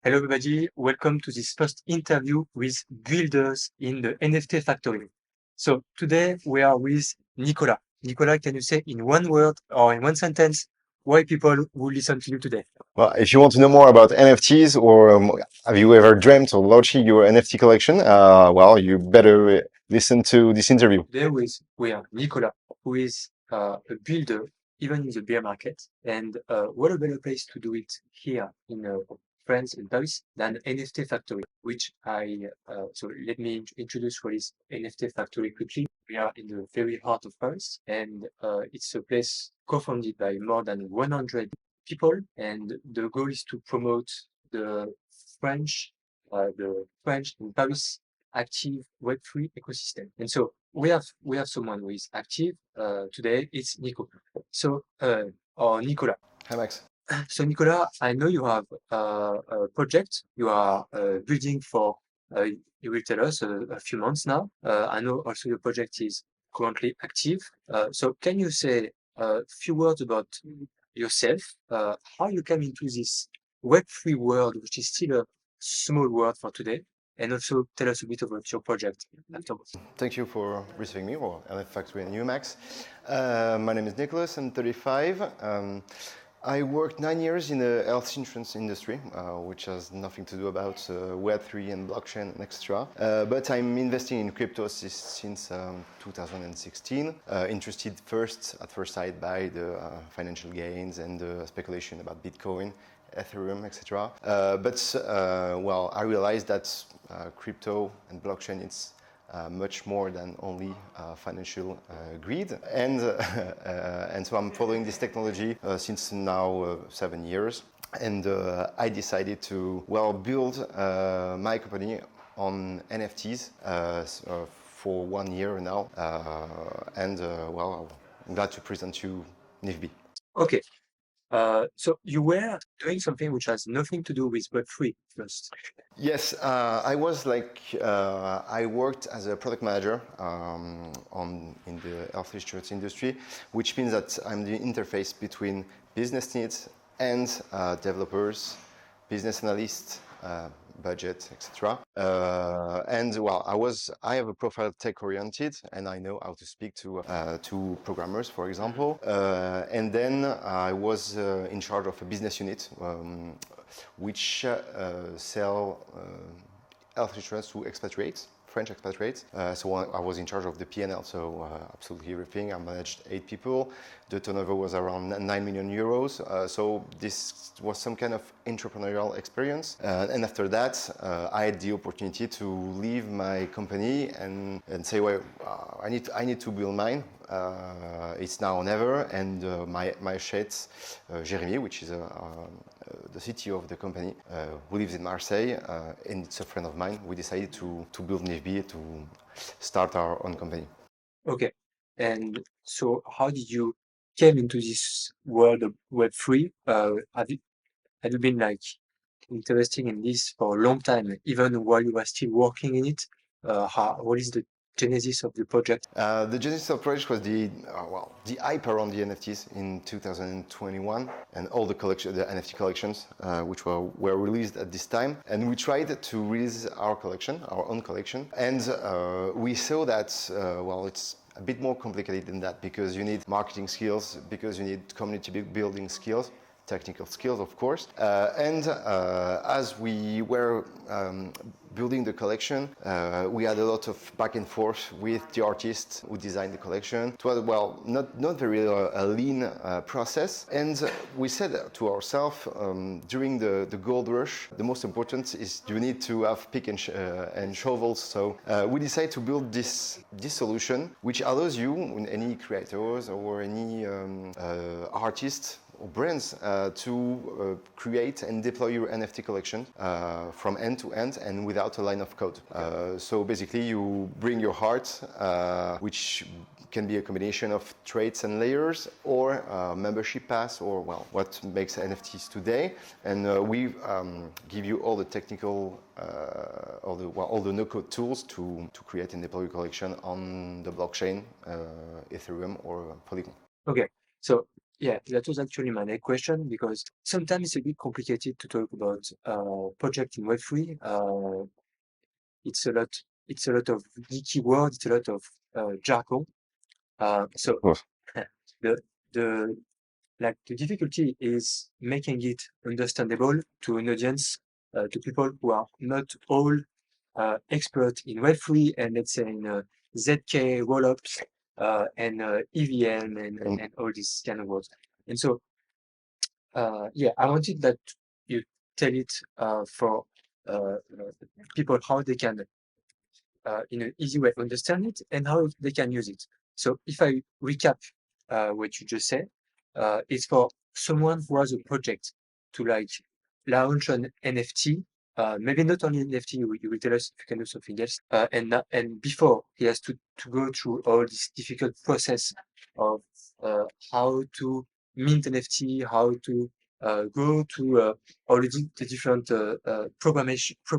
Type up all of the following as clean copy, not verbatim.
Hello, everybody. Welcome to this first interview with builders in the NFT factory. So today we are with Nicolas. Nicolas, can you say in one word or in one sentence why people will listen to you today? Well, if you want to know more about NFTs or have you ever dreamt of launching your NFT collection, well, you better listen to this interview. Today we have Nicolas, who is a builder, even in the bear market. And what a better place to do it here in France, in Paris, than NFT Factory, which so let me introduce what is NFT Factory quickly. We are in the very heart of Paris, and it's a place co-founded by more than 100 people. And the goal is to promote the French, the French in Paris active Web3 ecosystem. And so we have someone who is active today. It's Nico. So or Nicolas. Hi, Max. So Nicolas, I know you have a project you are building for. You will tell us a few months now. I know also your project is currently active. So can you say a few words about yourself? How you came into this Web3 world, which is still a small world for today, and also tell us a bit about your project afterwards. Thank you for receiving me, or LF Factory and you, Max. My name is Nicolas, I'm 35. I worked 9 years in the health insurance industry, which has nothing to do about Web3 and blockchain and etc. But I'm investing in crypto since 2016. Interested at first sight by the financial gains and the speculation about Bitcoin, Ethereum, etc. Well, I realized that crypto and blockchain it's much more than only financial greed, and so I'm following this technology since now 7 years, and I decided to build my company on NFTs for 1 year now, and I'm glad to present you Nifby. Okay. So you were doing something which has nothing to do with Web3 first. Yes, I was I worked as a product manager in the health insurance industry, which means that I'm the interface between business needs and developers, business analysts, budget, etc. I have a profile tech oriented, and I know how to speak to programmers, for example. And then I was in charge of a business unit which sell health insurance to expatriates, French expatriates. So I was in charge of the P&L, so absolutely everything. I managed 8 people. The turnover was around 9 million euros. So this was some kind of entrepreneurial experience. And after that, I had the opportunity to leave my company and say, well, I need to build mine. It's now or never. And my chef, Jérémy, which is the CTO of the company, who lives in Marseille, and it's a friend of mine. We decided to build Nifby, to start our own company. Okay. And so how did you came into this world of Web3? Have you been like interested in this for a long time, even while you were still working in it? What is the genesis of the project? The genesis of the project was the hype around the NFTs in 2021 and all the NFT collections, which were released at this time. And we tried to release our own collection. And we saw that, it's a bit more complicated than that, because you need marketing skills, because you need community building skills, technical skills, of course. As we were building the collection, we had a lot of back and forth with the artists who designed the collection. It was, not very a lean process. And we said to ourselves, during the gold rush, the most important is you need to have pick and shovels. So we decided to build this solution, which allows you, any creators or any artists or brands, to create and deploy your NFT collection from end to end and without a line of code. So basically you bring your heart, which can be a combination of traits and layers, or membership pass, or what makes NFTs today. And we give you all the technical, all the no-code tools to create and deploy your collection on the blockchain, Ethereum or Polygon. Okay. So Yeah, that was actually my next question because sometimes it's a bit complicated to talk about project in Web3. It's a lot. It's a lot of geeky words. It's a lot of jargon. So Of course. the the the difficulty is making it understandable to an audience, to people who are not all expert in Web3 and let's say in ZK rollups and EVM And and all these kind of words. And so yeah, I wanted that you tell it for people how they can in an easy way understand it and how they can use it. So if I recap what you just said, it's for someone who has a project to like launch an NFT, maybe not only NFT, you will tell us if you can do something else. And before he has to go through all this difficult process of how to mint NFT, how to go to all the different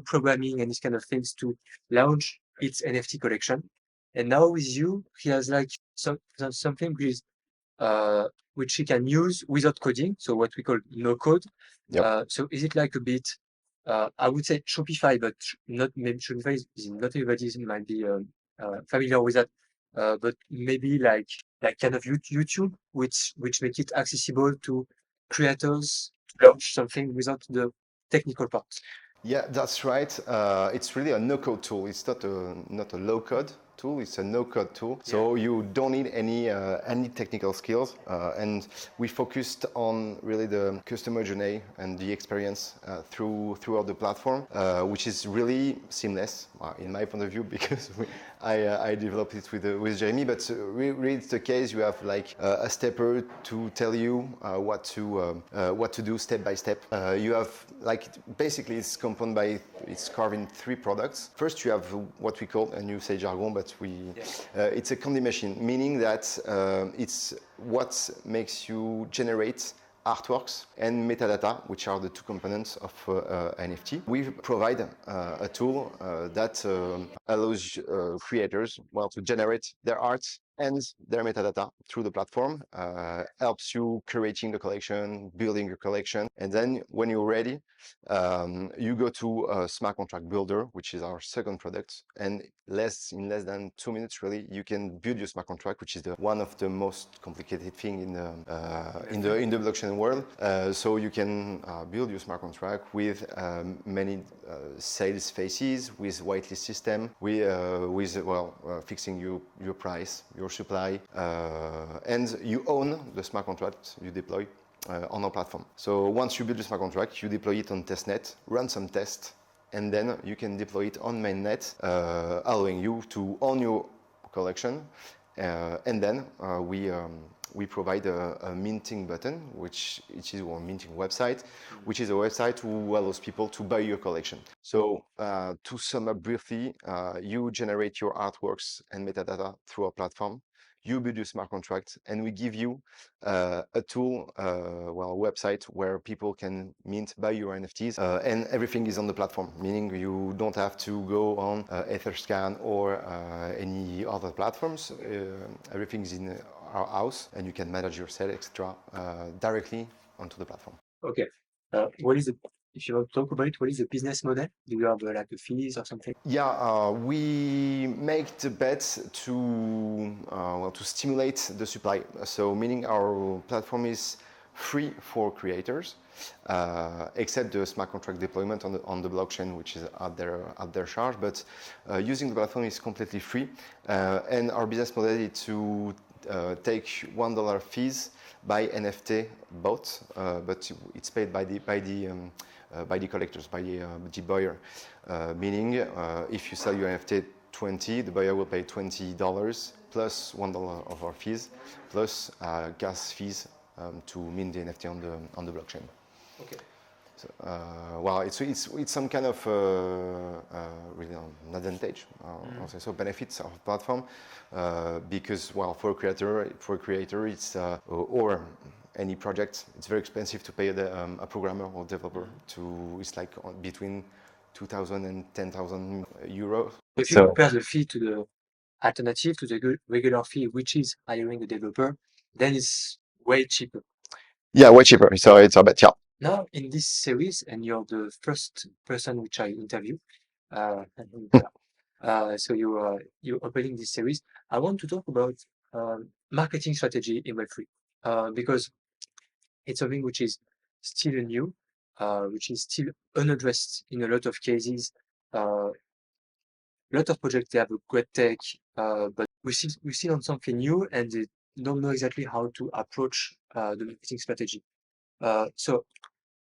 programming and these kind of things to launch its NFT collection. And now with you, he has like something which he can use without coding, so what we call no code. yep. So is it like a bit, I would say Shopify, but not maybe Shopify is not everybody might be familiar with that. But maybe like kind of YouTube, which make it accessible to creators to launch something without the technical part. Yeah, that's right. It's really a no-code tool. It's not a low-code tool. It's a no-code tool. Yeah. So you don't need any technical skills. And we focused on really the customer journey and the experience throughout the platform, which is really seamless in my point of view because I developed it with Jeremy. But really, it's the case. You have like a stepper to tell you what to do step by step. You have like basically it's carved in three products. First, you have what we call, and you say jargon, but it's a candy machine, meaning that it's what makes you generate artworks and metadata, which are the two components of NFT. We provide a tool that allows creators, to generate their art and their metadata through the platform, helps you creating the collection, building your collection, and then when you're ready, you go to a smart contract builder, which is our second product, and in less than 2 minutes, really, you can build your smart contract, which is one of the most complicated thing in the blockchain world. So you can build your smart contract with many sales phases, with whitelist system, with fixing your price, your supply, and you own the smart contract you deploy on our platform. So once you build a smart contract, you deploy it on testnet, run some tests, and then you can deploy it on mainnet, allowing you to own your collection. And then we provide a minting button, which is our minting website, which is a website who allows people to buy your collection. So to sum up briefly, you generate your artworks and metadata through our platform. You build your smart contract, and we give you a tool, a website where people can buy your NFTs, and everything is on the platform, meaning you don't have to go on Etherscan or any other platforms. Everything is in our house, and you can manage your sale, etc., directly onto the platform. Okay. What is the, if you want to talk about it, what is the business model? Do you have like a fees or something? Yeah, we make the bet to stimulate the supply. So meaning our platform is free for creators, except the smart contract deployment on the blockchain, which is at their charge. But using the platform is completely free, and our business model is to take $1 fees by NFT bought, but it's paid by the collectors, by the buyer. Meaning, if you sell your NFT 20, the buyer will pay $20 plus $1 of our fees, plus gas fees to mint the NFT on the blockchain. Okay. So, it's some kind of really an advantage, I'll say so, benefits of the platform, because for a creator, it's or any project, it's very expensive to pay a programmer or developer. It's like between 2,000 and 10,000 euros. If you compare the fee to the alternative to the regular fee, which is hiring a developer, then it's way cheaper. Yeah, way cheaper. So it's a bit, yeah. Now, in this series, and you're the first person which I interview, and, so you're opening this series. I want to talk about marketing strategy in Web3, because it's something which is still new, which is still unaddressed in a lot of cases. A lot of projects, they have a great tech, but we see on something new, and they don't know exactly how to approach the marketing strategy. So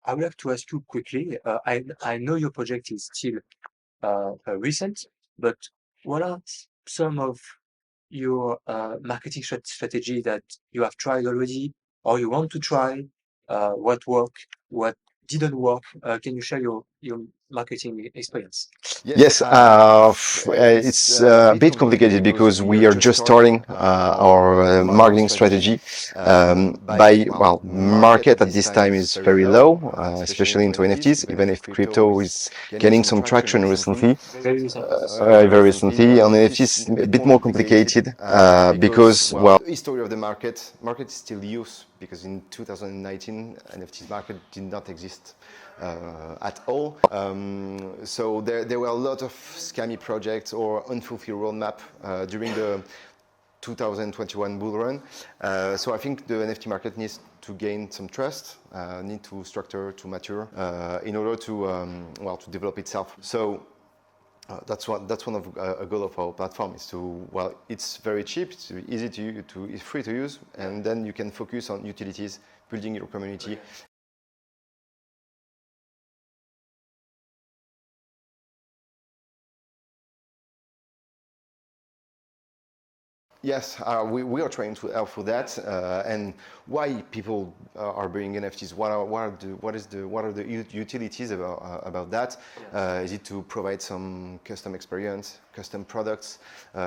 I would like to ask you quickly. I know your project is still recent, but what are some of your marketing strategy that you have tried already, or you want to try? What worked, what didn't work? Can you share your marketing experience? Yes, it's a bit complicated because we are just starting our marketing strategy. Well, market at this time is very low, especially into NFTs, even if crypto is gaining some traction recently. Very recent. Very recently, on NFTs, a bit more complicated because, well, the history of the market is still used because in 2019, NFTs market did not exist at all. So there were a lot of scammy projects or unfulfilled roadmap during the 2021 bull run. So I think the NFT market needs to gain some trust, need to structure, to mature in order to well, to develop itself. So that's one of a goal of our platform is to, well, it's very cheap, it's easy it's free to use, and then you can focus on utilities, building your community. Yes, we are trying to help for that, and why people are buying NFTs. What are the utilities about that? Is it to provide some custom experience, custom products?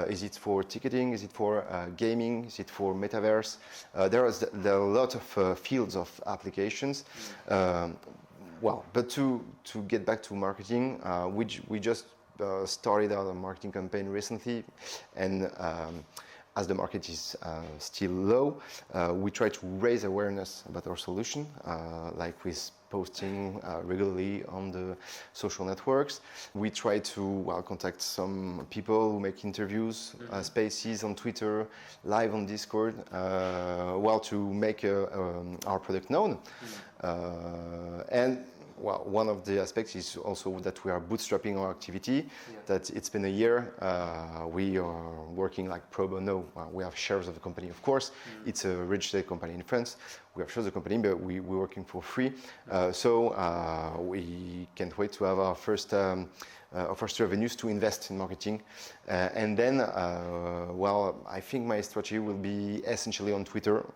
Is it for ticketing? Is it for gaming? Is it for metaverse? There are a lot of fields of applications. Well, but to get back to marketing, we just started our marketing campaign recently, and as the market is still low, we try to raise awareness about our solution, like with posting regularly on the social networks. We try to, well, contact some people who make interviews, spaces on Twitter, live on Discord, well, to make our product known. And well, one of the aspects is also that we are bootstrapping our activity, that it's been a year. We are working like pro bono. We have shares of the company, of course. It's a registered company in France. We have shares of the company, but we're working for free. So we can't wait to have our first revenues to invest in marketing. And then, well, I think my strategy will be essentially on Twitter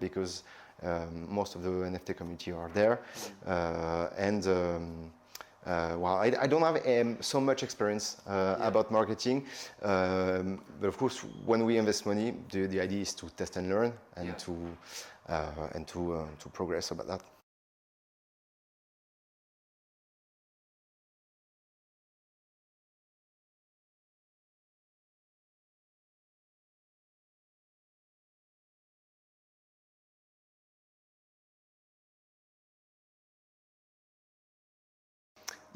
because most of the NFT community are there, and well, I don't have so much experience about marketing, but of course, when we invest money, the idea is to test and learn and to progress about that.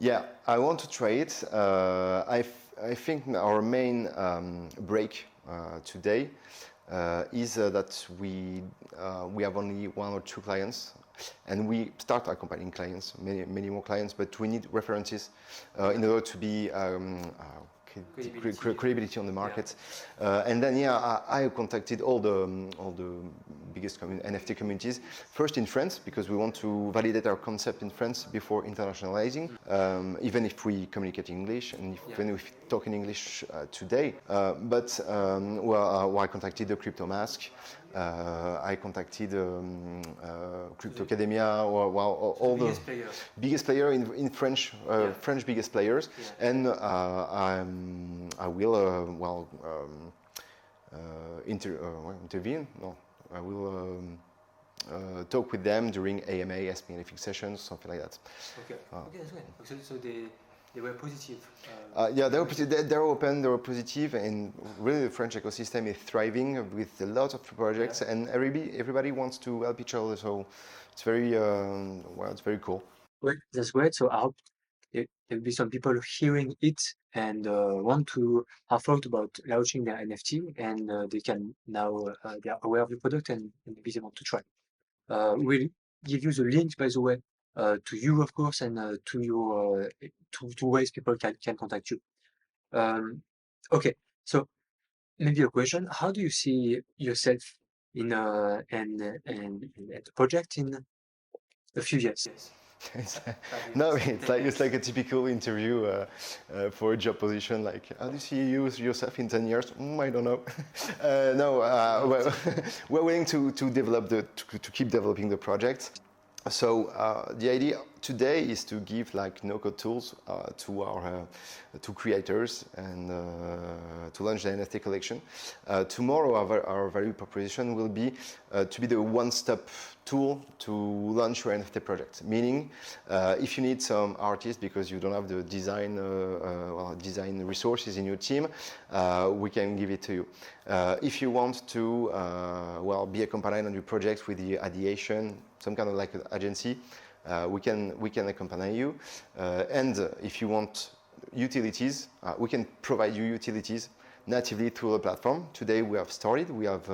Yeah, I want to trade. I think our main break today is that we have only 1 or 2 clients, and we start accompanying clients, many more clients, but we need references in order to be credibility on the market. And then I contacted all the biggest NFT communities first in France, because we want to validate our concept in France before internationalizing, even if we communicate in English and even if we talk in English today. But well, I contacted the Crypto Mask. I contacted Crypto Academia, or well, all the biggest player in French, French biggest players, and I will well intervene. No, I will talk with them during AMA, Ask Me Anything sessions, something like that. Okay, okay, that's good. So they were positive. Yeah, they're open, they're positive, and really the French ecosystem is thriving with a lot of projects, and everybody wants to help each other. So it's very it's very cool. Well, that's great. So I hope there'll be some people hearing it and want to have thought about launching their NFT, and they can now they are aware of the product and maybe they want to try. We'll give you the link, by the way, to you, of course, and to your to ways people can contact you. Okay, so maybe a question: how do you see yourself in and at the project in a few years? No, it's like a typical interview for a job position. Like, how do you see yourself in 10 years? I don't know. No, well, we're willing to develop to keep developing the project. So the idea today is to give like no-code tools to our to creators and to launch the NFT collection. Tomorrow, our value proposition will be to be the one-stop tool to launch your NFT project. Meaning, if you need some artists because you don't have the design resources in your team, we can give it to you. If you want to be accompanied on your project with the ideation, some kind of like an agency, we can accompany you. And if you want utilities, we can provide you utilities natively through the platform. Today we have started. We have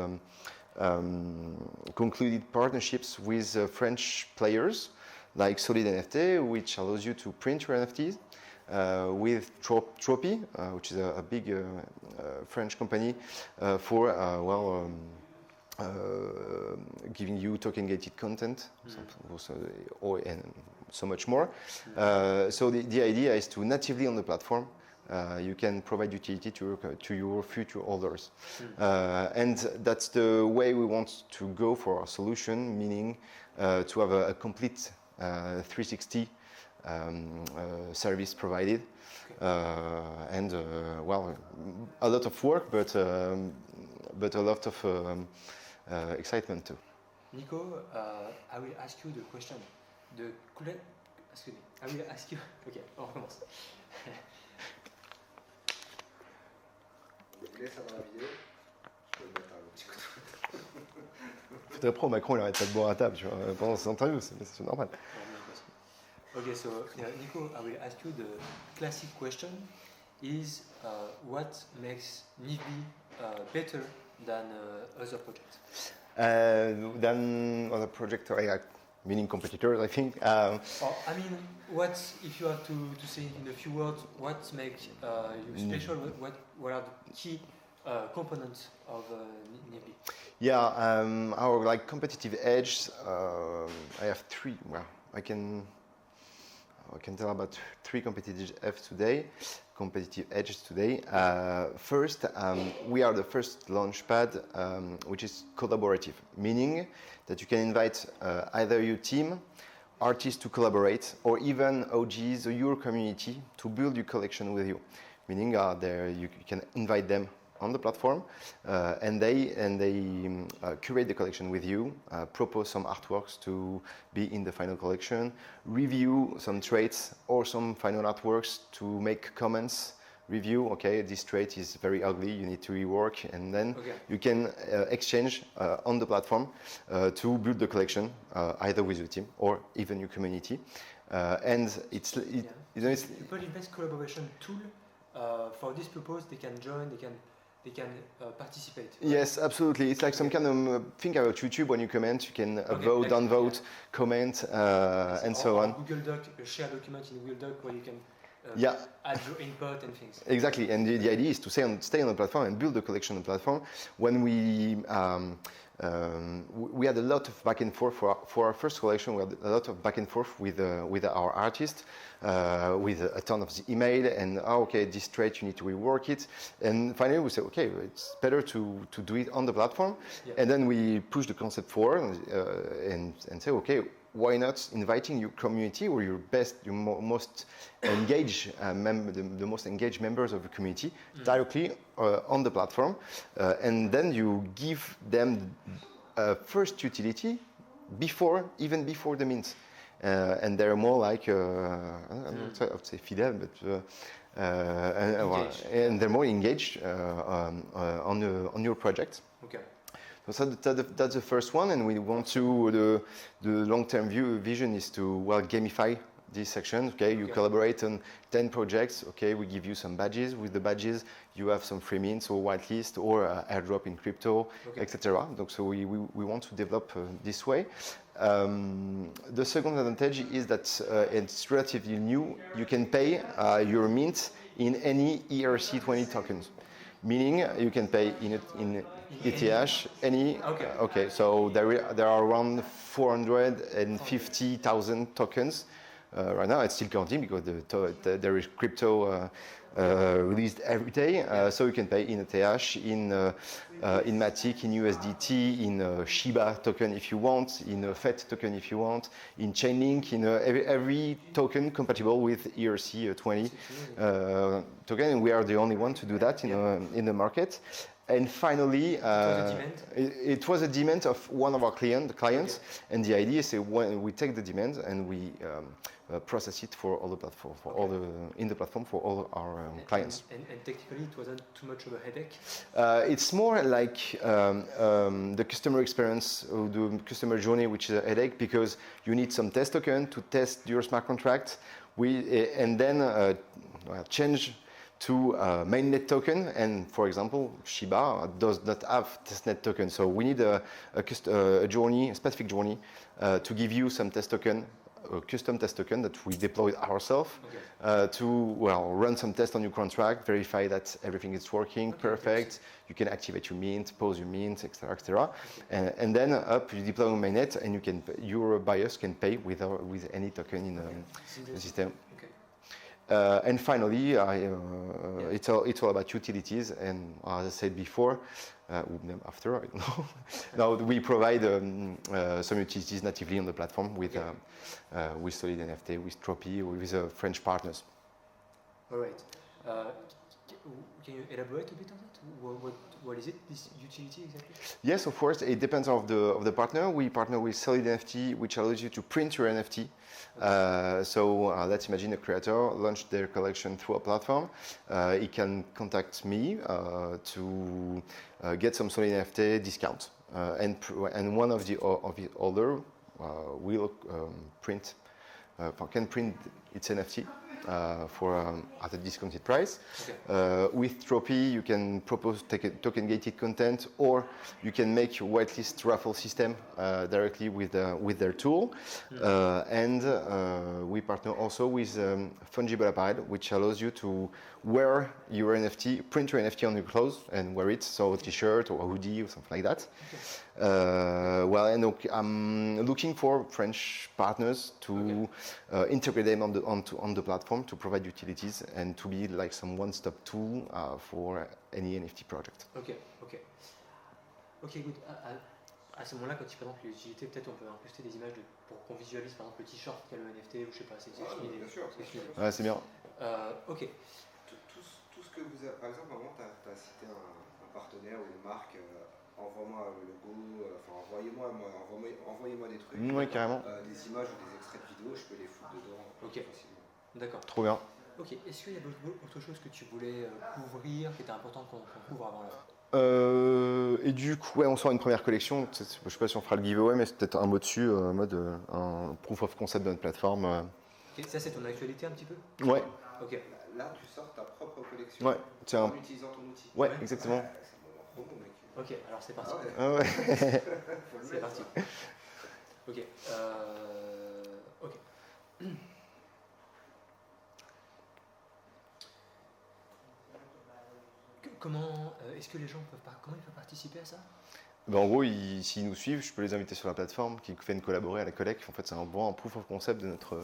concluded partnerships with French players like Solid NFT, which allows you to print your NFTs. With Tropy, which is a big French company for giving you token-gated content, and so much more. So the idea is to natively on the platform, you can provide utility to your future holders. And that's the way we want to go for our solution, meaning to have a complete 360 service provided. And a lot of work, but a lot of excitement too. Nico, I will ask you the question. Excuse me. I will ask you. Ok, on recommence. Je laisse avoir la vidéo. Je peux le mettre à Après, Macron, il arrête pas de boire à table pendant cette interview, c'est normal. Okay, so Nico, I will ask you the classic question: is what makes Nifby better than other projects? Than other projects, meaning competitors, I think. I mean, what if you have to say in a few words, what makes you special? What are the key components of Nifby? Yeah, our like competitive edge. I have three. Well, I can tell about three competitive edges today. First, we are the first launchpad which is collaborative, meaning that you can invite either your team, artists to collaborate, or even OGs or your community to build your collection with you. Meaning there you can invite them on the platform, and they curate the collection with you, propose some artworks to be in the final collection, review some traits or some final artworks to make comments, review, okay, this trait is very ugly, you need to rework, and then you can exchange on the platform to build the collection, either with your team or even your community. And it's people invest collaboration tool for this purpose. They can join, they can participate. Right? Yes, absolutely. It's like some kind of thing about YouTube. When you comment, you can vote, downvote, comment, and so on. Google Doc, a shared document in Google Doc where you can add your input and things. Exactly, and the idea is to stay on the platform and build a collection on the platform. When we had a lot of back and forth for our first collection. We had a lot of back and forth with our artists, with a ton of email and okay, this trait you need to rework it. And finally we said okay, it's better to do it on the platform. Yeah. And then we push the concept forward and say okay, why not inviting your community or your most engaged the most engaged members of the community directly on the platform, and then you give them first utility before the mint. and they're more like I don't know, I would say fidel, but and they're more engaged on your project. Okay. So that's the first one, and we want to the long-term vision is to gamify this section. Okay, you collaborate on 10 projects. Okay, we give you some badges. With the badges, you have some free mints or whitelist or airdrop in crypto, etc. So we want to develop this way. The second advantage is that it's relatively new. You can pay your mint in any ERC20 tokens, meaning you can pay in ETH any. Okay. So there are around 450,000 tokens. Right now, it's still counting because there is crypto released every day. So you can pay in ETH, in Matic, in USDT, in Shiba token if you want, in FET token if you want, in Chainlink, in every token compatible with ERC20 token. And we are the only one to do that in the market. And finally, it was a demand of one of our clients, and the idea is when we take the demand and we process it for all the platform, in the platform for all our clients. And technically, it wasn't too much of a headache. It's more like the customer experience, the customer journey, which is a headache because you need some test token to test your smart contract. And then change to mainnet token, and for example, Shiba does not have testnet token, so we need a specific journey to give you some test token, a custom test token that we deployed ourselves to run some tests on your contract, verify that everything is working perfect. You can activate your mint, pause your mint, etc. And then you deploy on mainnet, and your buyers can pay with any token in the system. And finally, it's all about utilities, and as I said before, after, I don't know. Now we provide some utilities natively on the platform with Solid NFT, with Tropy, or with French partners. All right. Can you elaborate a bit on that? What is it, this utility exactly? Yes, of course. It depends on the partner. We partner with Solid NFT, which allows you to print your NFT. So let's imagine a creator launched their collection through a platform. He can contact me to get some Solid NFT discount, and one of the holder will can print its NFT at a discounted price. With Tropy, you can propose token-gated content, or you can make your whitelist raffle system directly with their tool. And we partner also with Fungible Apparel, which allows you to wear your NFT, print your NFT on your clothes and wear it, so a t-shirt or a hoodie or something like that. I'm looking for French partners to integrate them on the platform to provide utilities and to be like some one-stop tool for any NFT project. Ok, good. À ce moment-là, quand tu présentes l'utilité, peut-être on peut incruster des images pour qu'on visualise par exemple le t-shirt qu'a le NFT, ou je sais pas, c'est une idée. Bien sûr. Ouais, c'est bien. Ok. Tout ce que vous avez, par exemple, à un moment, tu as cité un partenaire ou une marque, envoie-moi le logo, envoyez-moi des trucs. Oui, carrément. Des images ou des extraits de vidéos, je peux les foutre dedans facilement. D'accord. Trop bien. Ok, est-ce qu'il y a autre chose que tu voulais couvrir, qui était important qu'on couvre avant là? Et du coup, on sort une première collection. Je ne sais pas si on fera le giveaway, mais c'est peut-être un mot dessus, un proof of concept de notre plateforme. Okay, ça, c'est ton actualité un petit peu? Ouais. Ok. Là, tu sors ta propre collection en utilisant ton outil. Ouais, exactement. Ça me rend trop bon, mec. Ok, alors c'est parti. Ah ouais. C'est parti. Ok. Ok. Comment est-ce que les gens comment ils peuvent participer à ça? En gros, s'ils nous suivent, je peux les inviter sur la plateforme qui fait collaborer à la collecte. En fait, c'est un proof of concept de notre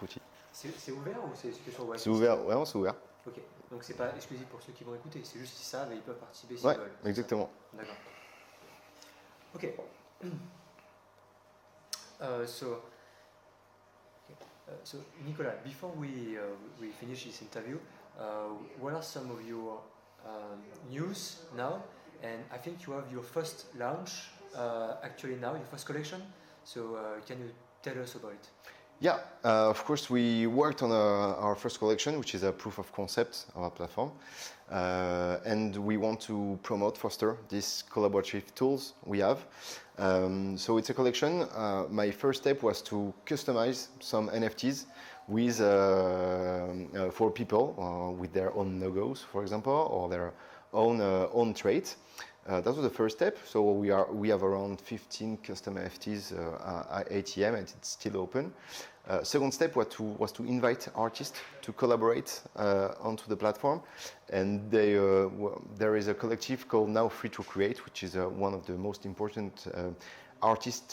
outil. C'est ouvert ou c'est que sur C'est ouvert, ouais, c'est ouvert. Ok, donc c'est pas exclusif pour ceux qui vont écouter, c'est juste qu'ils savent et ils peuvent participer s'ils veulent. Ouais, exactement. D'accord. Ok. So Nicolas, before we finish this interview, what are some of your news now? And I think you have your first launch actually now, your first collection. So can you tell us about it? Yeah, of course, we worked on our first collection, which is a proof of concept of our platform. And we want to promote, foster these collaborative tools we have. So it's a collection. My first step was to customize some NFTs with for people with their own logos, for example, or their own traits. That was the first step. So we have around 15 custom NFTs at ATM, and it's still open. Second step was to invite artists to collaborate onto the platform, and there is a collective called Now Free to Create, which is one of the most important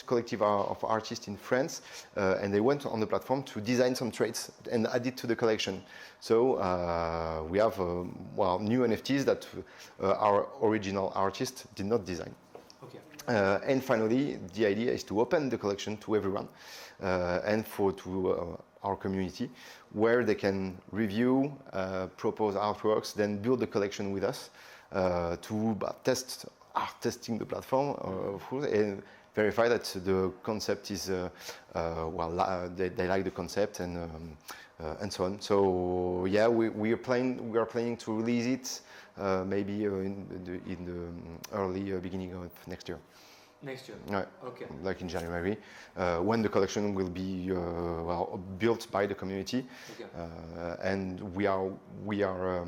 collective of artists in France, and they went on the platform to design some traits and add it to the collection. So we have new NFTs that our original artist did not design. Okay. And finally, the idea is to open the collection to everyone and to our community, where they can review, propose artworks, then build the collection with us to testing the platform, of course, and verify that the concept is they like the concept and so on. So yeah, we are planning to release it maybe in the early beginning of next year. Next year. Right. Okay. Like in January, when the collection will be built by the community, Okay. and we are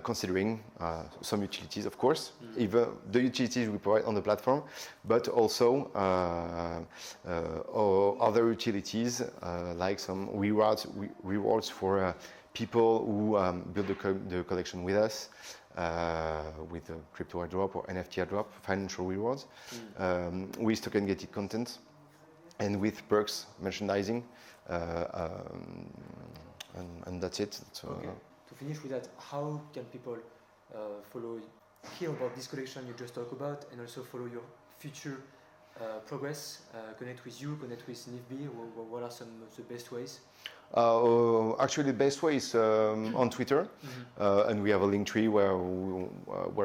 considering some utilities, of course, either the utilities we provide on the platform, but also other utilities like some rewards for people who build the collection with us. With a crypto airdrop or NFT airdrop, financial rewards, with token gated content, and with perks, merchandising, and that's it. So, okay. To finish with that, how can people hear about this collection you just talked about, and also follow your future progress, connect with you, connect with Nifby? What are some of the best ways? Actually, the best way is on Twitter, and we have a link tree where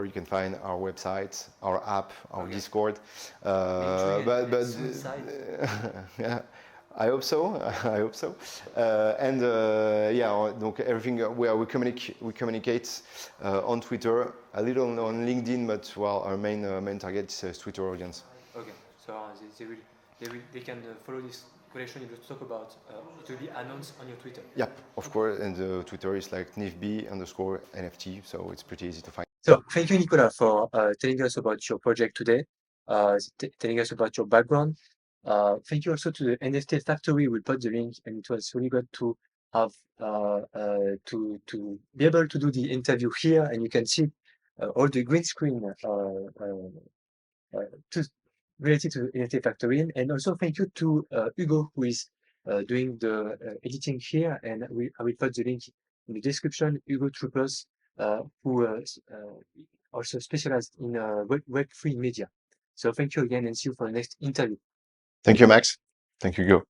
you can find our website, our app, our Discord. Yeah, I hope so. I hope so. And donc everything we communicate on Twitter, a little on LinkedIn, but our main target is Twitter audience. Okay, so they can follow this collection you just talked about. It will be announced on your Twitter. Yep, of course, and Twitter is like Nifby_NFT, so it's pretty easy to find. So thank you, Nicolas, for telling us about your project today, telling us about your background. Thank you also to the NFT Factory. We put the link, and it was really good to have to be able to do the interview here, and you can see all the green screen related to NFT Factory. And also thank you to Hugo, who is doing the editing here, and I will put the link in the description. Hugo Troopers, who also specialized in Web3 media. So thank you again, and see you for the next interview. Thank you, Max. Thank you, Hugo.